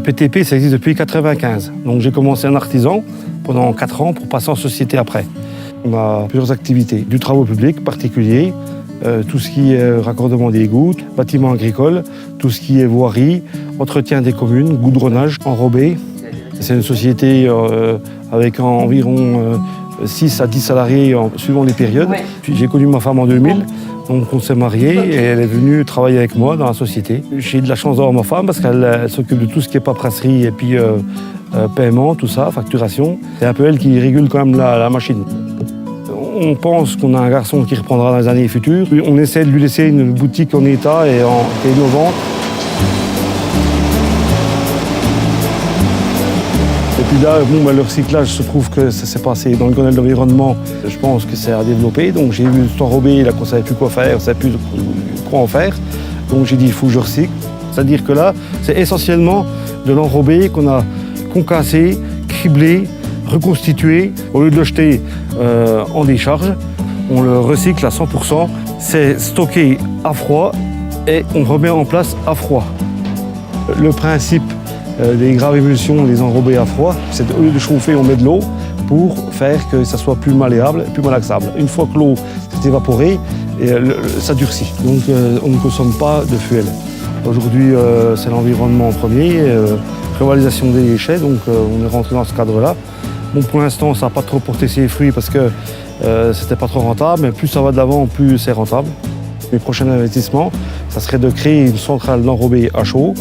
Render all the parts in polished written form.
PTP, ça existe depuis 1995. Donc j'ai commencé en artisan pendant 4 ans pour passer en société après. On a plusieurs activités, du travaux publics particuliers, tout ce qui est raccordement des égouts, bâtiments agricoles, tout ce qui est voirie, entretien des communes, goudronnage, enrobé. C'est une société avec environ 6 à 10 salariés suivant les périodes. Ouais. J'ai connu ma femme en 2000, donc on s'est mariés et elle est venue travailler avec moi dans la société. J'ai de la chance d'avoir ma femme parce qu'elle s'occupe de tout ce qui est paperasserie et puis paiement, tout ça, facturation. C'est un peu elle qui régule quand même la machine. On pense qu'on a un garçon qui reprendra dans les années futures. On essaie de lui laisser une boutique en état et innovante. Et puis là, le recyclage se trouve que ça s'est passé dans le Grenelle de l'environnement. Je pense que c'est à développer. Donc j'ai vu tout enrobé, là qu'on ne savait plus quoi faire, on ne savait plus quoi en faire. Donc j'ai dit, il faut que je recycle. C'est-à-dire que là, c'est essentiellement de l'enrobé qu'on a concassé, criblé, reconstitué. Au lieu de le jeter en décharge, on le recycle à 100%. C'est stocké à froid et on remet en place à froid. Le principe des graves émulsions, les enrobés à froid, c'est au lieu de chauffer, on met de l'eau pour faire que ça soit plus malléable, plus malaxable. Une fois que l'eau s'est évaporée, ça durcit. Donc on ne consomme pas de fuel. Aujourd'hui, c'est l'environnement en premier, revalorisation des déchets, donc on est rentré dans ce cadre-là. Bon, pour l'instant, ça n'a pas trop porté ses fruits parce que c'était pas trop rentable, mais plus ça va de l'avant, plus c'est rentable. Mes prochains investissements, ça serait de créer une centrale d'enrobé à chaud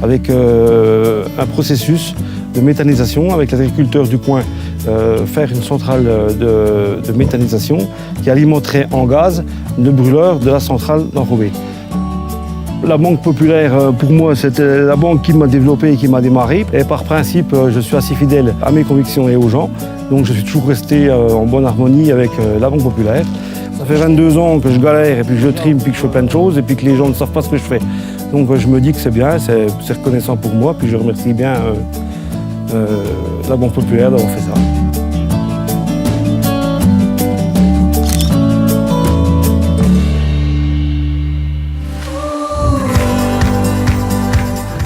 avec un processus de méthanisation avec les agriculteurs du coin, faire une centrale de méthanisation qui alimenterait en gaz le brûleur de la centrale d'enrobé. La Banque Populaire, pour moi, c'était la banque qui m'a développé et qui m'a démarré. Et par principe, je suis assez fidèle à mes convictions et aux gens. Donc je suis toujours resté en bonne harmonie avec la Banque Populaire. Ça fait 22 ans que je galère et puis je trime, puis que je fais plein de choses et puis que les gens ne savent pas ce que je fais. Donc je me dis que c'est bien, c'est reconnaissant pour moi. Puis je remercie bien la Banque Populaire d'avoir fait ça.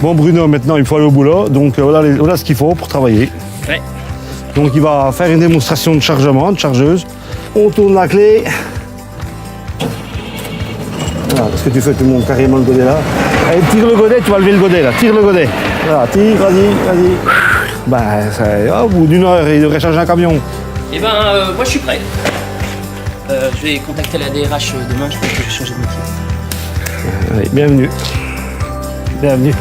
Bon Bruno, maintenant il faut aller au boulot, donc voilà ce qu'il faut pour travailler. Ouais. Donc il va faire une démonstration de chargement, de chargeuse. On tourne la clé. Voilà, parce que tu fais, tu montes carrément le godet là. Allez, tire le godet, tu vas lever le godet là, tire le godet. Voilà, tire, vas-y. Bah, au bout d'une heure, il devrait charger un camion. Eh ben, moi je suis prêt. Je vais contacter la DRH demain, je pense que je vais changer de métier. Allez, bienvenue. Bienvenue.